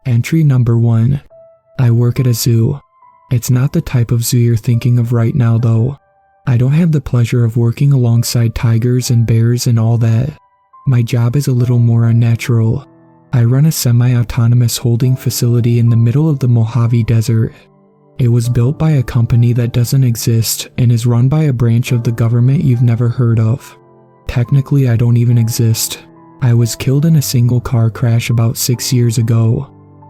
Entry number 1. I work at a zoo. It's not the type of zoo you're thinking of right now though. I don't have the pleasure of working alongside tigers and bears and all that. My job is a little more unnatural. I run a semi-autonomous holding facility in the middle of the Mojave Desert. It was built by a company that doesn't exist and is run by a branch of the government you've never heard of. Technically, I don't even exist. I was killed in a single car crash about 6 years ago.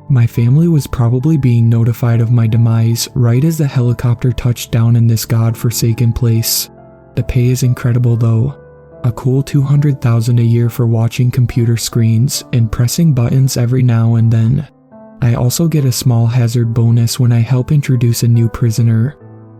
My family was probably being notified of my demise right as the helicopter touched down in this god-forsaken place. The pay is incredible though. A cool $200,000 a year for watching computer screens and pressing buttons every now and then. I also get a small hazard bonus when I help introduce a new prisoner.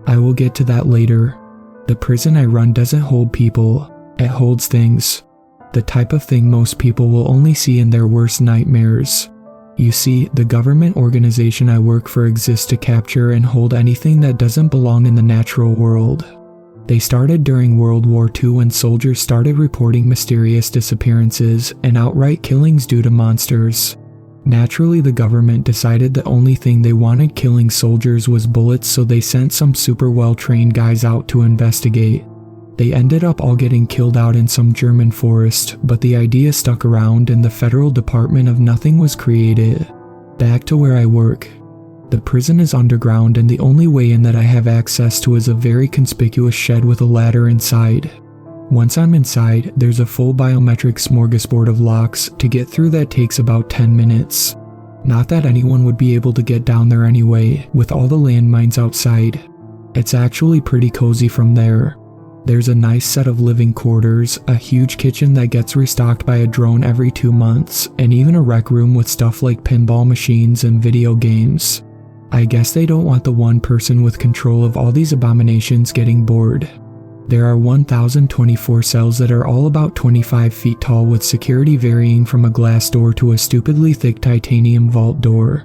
I will get to that later. The prison I run doesn't hold people, it holds things. The type of thing most people will only see in their worst nightmares. You see, the government organization I work for exists to capture and hold anything that doesn't belong in the natural world. They started during World War II when soldiers started reporting mysterious disappearances and outright killings due to monsters. Naturally, the government decided the only thing they wanted killing soldiers was bullets, so they sent some super well-trained guys out to investigate. They ended up all getting killed out in some German forest, but the idea stuck around and the Federal Department of Nothing was created. Back to where I work. The prison is underground and the only way in that I have access to is a very conspicuous shed with a ladder inside. Once I'm inside, there's a full biometric smorgasbord of locks. To get through that takes about 10 minutes. Not that anyone would be able to get down there anyway, with all the landmines outside. It's actually pretty cozy from there. There's a nice set of living quarters, a huge kitchen that gets restocked by a drone every 2 months, and even a rec room with stuff like pinball machines and video games. I guess they don't want the one person with control of all these abominations getting bored. There are 1,024 cells that are all about 25 feet tall with security varying from a glass door to a stupidly thick titanium vault door.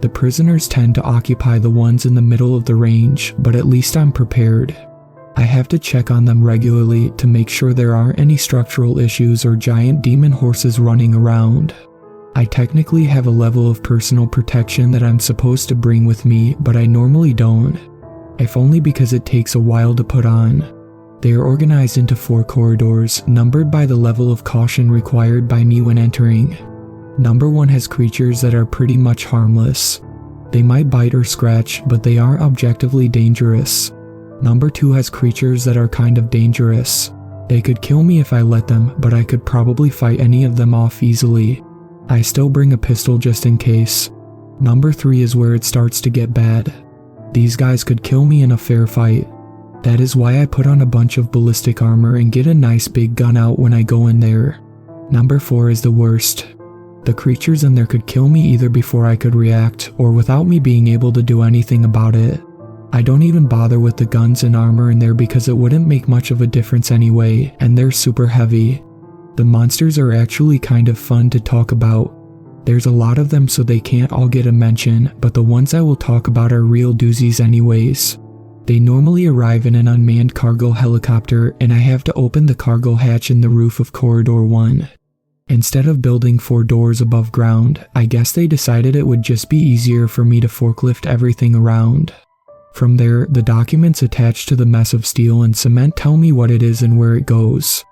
The prisoners tend to occupy the ones in the middle of the range, but at least I'm prepared. I have to check on them regularly to make sure there aren't any structural issues or giant demon horses running around. I technically have a level of personal protection that I'm supposed to bring with me, but I normally don't. If only because it takes a while to put on. They are organized into 4 corridors, numbered by the level of caution required by me when entering. Number 1 has creatures that are pretty much harmless. They might bite or scratch, but they aren't objectively dangerous. Number 2 has creatures that are kind of dangerous. They could kill me if I let them, but I could probably fight any of them off easily. I still bring a pistol just in case. Number 3 is where it starts to get bad. These guys could kill me in a fair fight. That is why I put on a bunch of ballistic armor and get a nice big gun out when I go in there. Number 4 is the worst. The creatures in there could kill me either before I could react or without me being able to do anything about it. I don't even bother with the guns and armor in there because it wouldn't make much of a difference anyway, and they're super heavy. The monsters are actually kind of fun to talk about. There's a lot of them so they can't all get a mention, but the ones I will talk about are real doozies anyways. They normally arrive in an unmanned cargo helicopter and I have to open the cargo hatch in the roof of Corridor 1. Instead of building 4 doors above ground, I guess they decided it would just be easier for me to forklift everything around. From there, the documents attached to the mess of steel and cement tell me what it is and where it goes.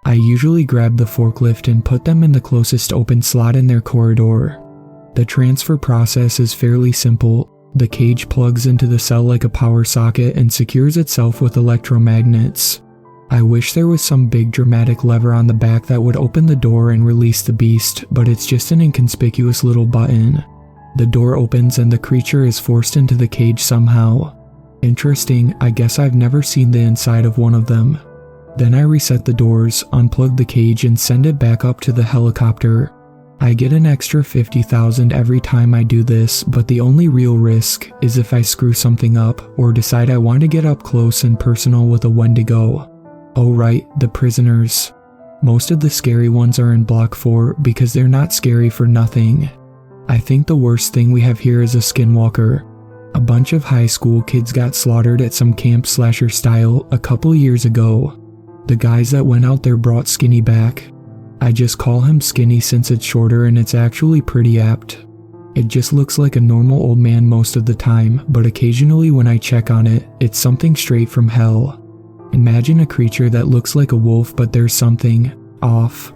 I usually grab the forklift and put them in the closest open slot in their corridor. The transfer process is fairly simple. The cage plugs into the cell like a power socket and secures itself with electromagnets. I wish there was some big dramatic lever on the back that would open the door and release the beast, but it's just an inconspicuous little button. The door opens and the creature is forced into the cage somehow. Interesting, I guess I've never seen the inside of one of them. Then I reset the doors, unplug the cage and send it back up to the helicopter. I get an extra $50,000 every time I do this, but the only real risk is if I screw something up or decide I want to get up close and personal with a Wendigo. Oh right, the prisoners. Most of the scary ones are in Block 4 because they're not scary for nothing. I think the worst thing we have here is a skinwalker. A bunch of high school kids got slaughtered at some camp slasher style a couple years ago. The guys that went out there brought Skinny back. I just call him Skinny since it's shorter and it's actually pretty apt. It just looks like a normal old man most of the time, but occasionally when I check on it, it's something straight from hell. Imagine a creature that looks like a wolf, but there's something off.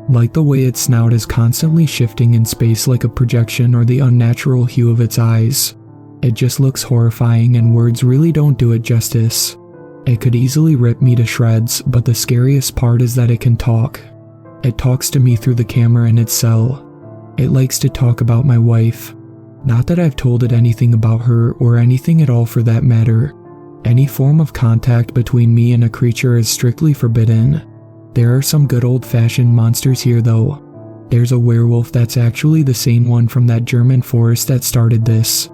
Like the way its snout is constantly shifting in space like a projection, or the unnatural hue of its eyes. It just looks horrifying, and words really don't do it justice. It could easily rip me to shreds, but the scariest part is that it can talk. It talks to me through the camera in its cell. It likes to talk about my wife. Not that I've told it anything about her, or anything at all for that matter. Any form of contact between me and a creature is strictly forbidden. There are some good old-fashioned monsters here though. There's a werewolf that's actually the same one from that German forest that started this.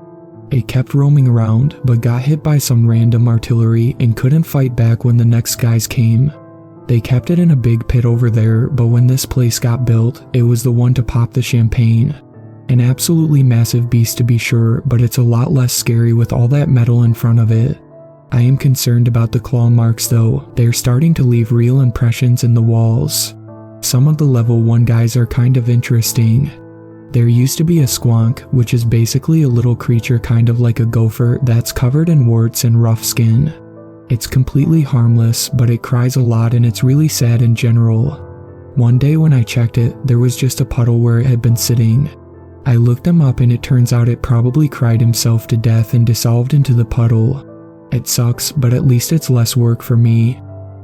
It kept roaming around, but got hit by some random artillery and couldn't fight back when the next guys came. They kept it in a big pit over there, but when this place got built, it was the one to pop the champagne. An absolutely massive beast to be sure, but it's a lot less scary with all that metal in front of it. I am concerned about the claw marks though. They're starting to leave real impressions in the walls. Some of the level 1 guys are kind of interesting. There used to be a squonk, which is basically a little creature kind of like a gopher that's covered in warts and rough skin. It's completely harmless, but it cries a lot and it's really sad in general. One day when I checked it, there was just a puddle where it had been sitting. I looked him up and it turns out it probably cried himself to death and dissolved into the puddle. It sucks, but at least it's less work for me.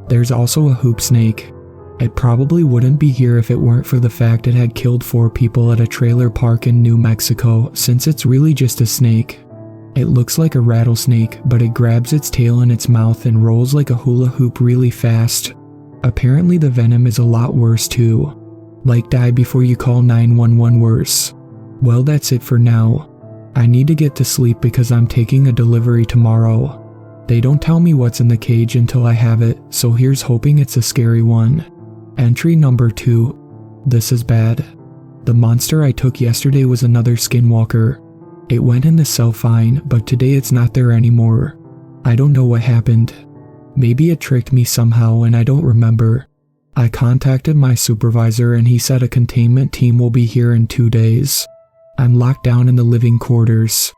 There's also a hoop snake. It probably wouldn't be here if it weren't for the fact it had killed 4 people at a trailer park in New Mexico, since it's really just a snake. It looks like a rattlesnake, but it grabs its tail in its mouth and rolls like a hula hoop really fast. Apparently the venom is a lot worse too. Like die before you call 911 worse. Well, that's it for now. I need to get to sleep because I'm taking a delivery tomorrow. They don't tell me what's in the cage until I have it, so here's hoping it's a scary one. Entry number 2. This is bad. The monster I took yesterday was another skinwalker. It went in the cell fine, but today it's not there anymore. I don't know what happened. Maybe it tricked me somehow and I don't remember. I contacted my supervisor and he said a containment team will be here in 2 days. I'm locked down in the living quarters.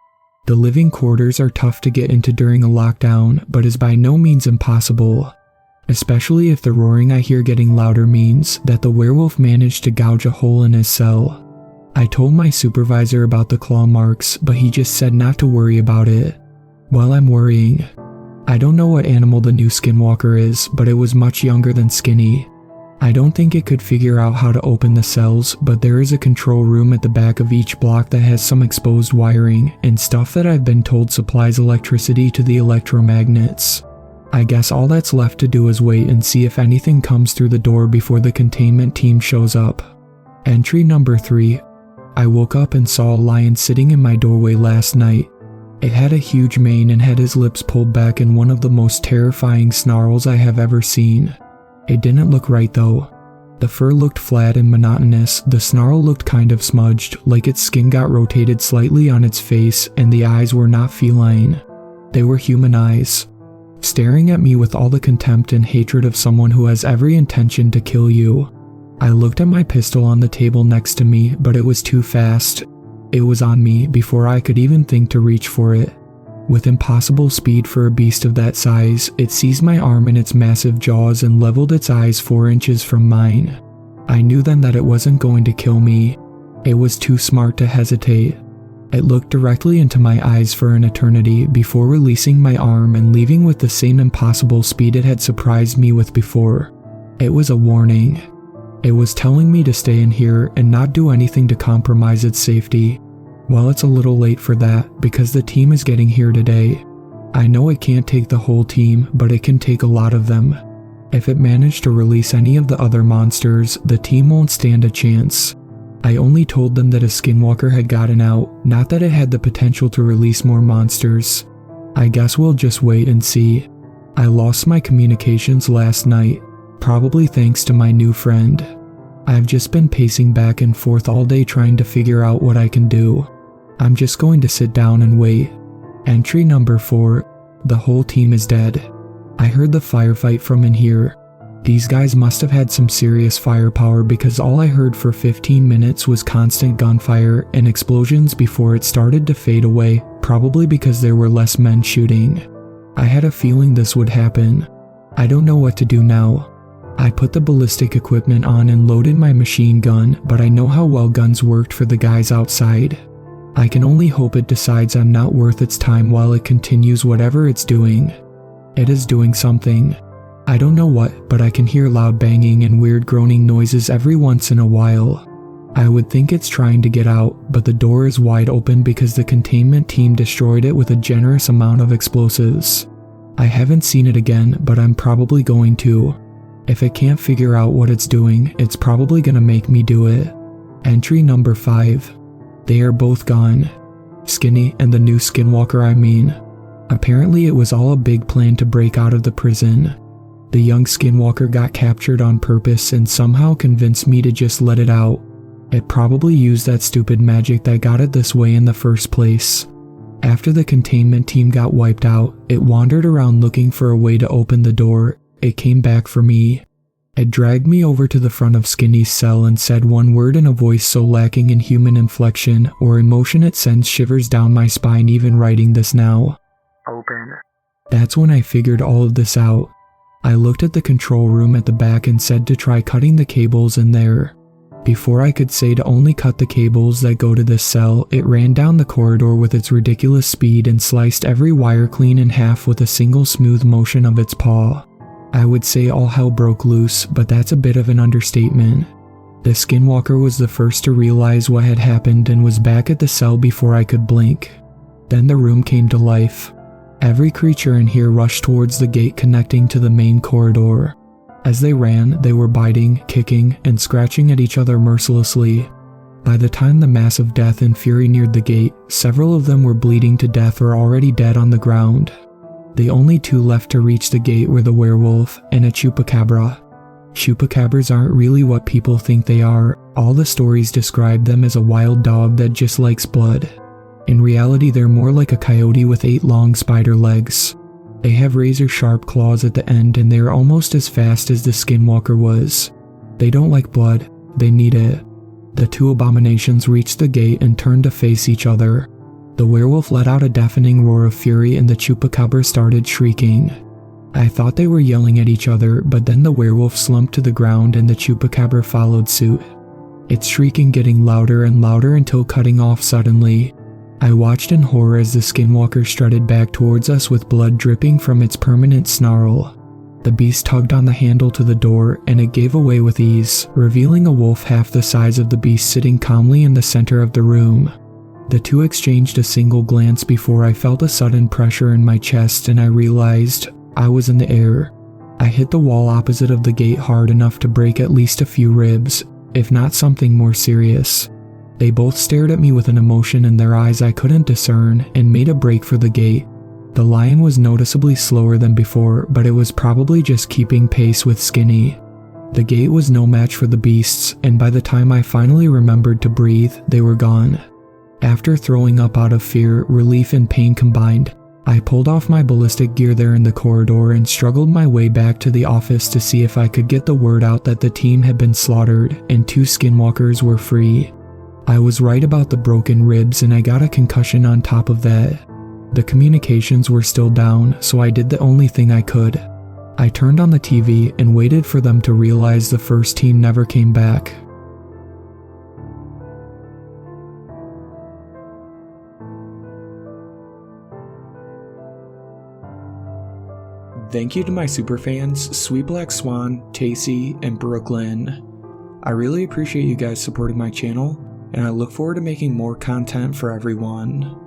The living quarters are tough to get into during a lockdown, but is by no means impossible. Especially if the roaring I hear getting louder means that the werewolf managed to gouge a hole in his cell. I told my supervisor about the claw marks, but he just said not to worry about it. Well, I'm worrying. I don't know what animal the new skinwalker is, but it was much younger than Skinny. I don't think it could figure out how to open the cells, but there is a control room at the back of each block that has some exposed wiring and stuff that I've been told supplies electricity to the electromagnets. I guess all that's left to do is wait and see if anything comes through the door before the containment team shows up. Entry number 3. I woke up and saw a lion sitting in my doorway last night. It had a huge mane and had his lips pulled back in one of the most terrifying snarls I have ever seen. It didn't look right though. The fur looked flat and monotonous, the snarl looked kind of smudged, like its skin got rotated slightly on its face, and the eyes were not feline. They were human eyes. Staring at me with all the contempt and hatred of someone who has every intention to kill you. I looked at my pistol on the table next to me, but it was too fast. It was on me before I could even think to reach for it. With impossible speed for a beast of that size, it seized my arm in its massive jaws and leveled its eyes 4 inches from mine. I knew then that it wasn't going to kill me. It was too smart to hesitate. It looked directly into my eyes for an eternity before releasing my arm and leaving with the same impossible speed it had surprised me with before. It was a warning. It was telling me to stay in here and not do anything to compromise its safety. Well, it's a little late for that because the team is getting here today. I know it can't take the whole team, but it can take a lot of them. If it managed to release any of the other monsters, the team won't stand a chance. I only told them that a skinwalker had gotten out, not that it had the potential to release more monsters. I guess we'll just wait and see. I lost my communications last night, probably thanks to my new friend. I've just been pacing back and forth all day trying to figure out what I can do. I'm just going to sit down and wait. Entry number 4. The whole team is dead. I heard the firefight from in here. These guys must have had some serious firepower because all I heard for 15 minutes was constant gunfire and explosions before it started to fade away, probably because there were less men shooting. I had a feeling this would happen. I don't know what to do now. I put the ballistic equipment on and loaded my machine gun, but I know how well guns worked for the guys outside. I can only hope it decides I'm not worth its time while it continues whatever it's doing. It is doing something. I don't know what, but I can hear loud banging and weird groaning noises every once in a while. I would think it's trying to get out, but the door is wide open because the containment team destroyed it with a generous amount of explosives. I haven't seen it again, but I'm probably going to. If it can't figure out what it's doing, it's probably gonna make me do it. Entry number 5. They are both gone. Skinny and the new skinwalker, I mean. Apparently it was all a big plan to break out of the prison. The young skinwalker got captured on purpose and somehow convinced me to just let it out. It probably used that stupid magic that got it this way in the first place. After the containment team got wiped out, it wandered around looking for a way to open the door. It came back for me. It dragged me over to the front of Skinny's cell and said one word in a voice so lacking in human inflection or emotion it sends shivers down my spine even writing this now. Open. That's when I figured all of this out. I looked at the control room at the back and said to try cutting the cables in there. Before I could say to only cut the cables that go to this cell, it ran down the corridor with its ridiculous speed and sliced every wire clean in half with a single smooth motion of its paw. I would say all hell broke loose, but that's a bit of an understatement. The skinwalker was the first to realize what had happened and was back at the cell before I could blink. Then the room came to life. Every creature in here rushed towards the gate connecting to the main corridor. As they ran, they were biting, kicking, and scratching at each other mercilessly. By the time the mass of death and fury neared the gate, several of them were bleeding to death or already dead on the ground. The only two left to reach the gate were the werewolf and a chupacabra. Chupacabras aren't really what people think they are. All the stories describe them as a wild dog that just likes blood. In reality, they're more like a coyote with 8 long spider legs. They have razor-sharp claws at the end and they are almost as fast as the skinwalker was. They don't like blood, they need it. The two abominations reached the gate and turned to face each other. The werewolf let out a deafening roar of fury and the chupacabra started shrieking. I thought they were yelling at each other, but then the werewolf slumped to the ground and the chupacabra followed suit. Its shrieking getting louder and louder until cutting off suddenly. I watched in horror as the skinwalker strutted back towards us with blood dripping from its permanent snarl. The beast tugged on the handle to the door and it gave away with ease, revealing a wolf half the size of the beast sitting calmly in the center of the room. The two exchanged a single glance before I felt a sudden pressure in my chest and I realized I was in the air. I hit the wall opposite of the gate hard enough to break at least a few ribs, if not something more serious. They both stared at me with an emotion in their eyes I couldn't discern and made a break for the gate. The lion was noticeably slower than before, but it was probably just keeping pace with Skinny. The gate was no match for the beasts, and by the time I finally remembered to breathe, they were gone. After throwing up out of fear, relief and pain combined, I pulled off my ballistic gear there in the corridor and struggled my way back to the office to see if I could get the word out that the team had been slaughtered and 2 skinwalkers were free. I was right about the broken ribs and I got a concussion on top of that. The communications were still down, so I did the only thing I could. I turned on the TV and waited for them to realize the first team never came back. Thank you to my superfans, Sweet Black Swan, Tacey, and Brooklyn. I really appreciate you guys supporting my channel, and I look forward to making more content for everyone.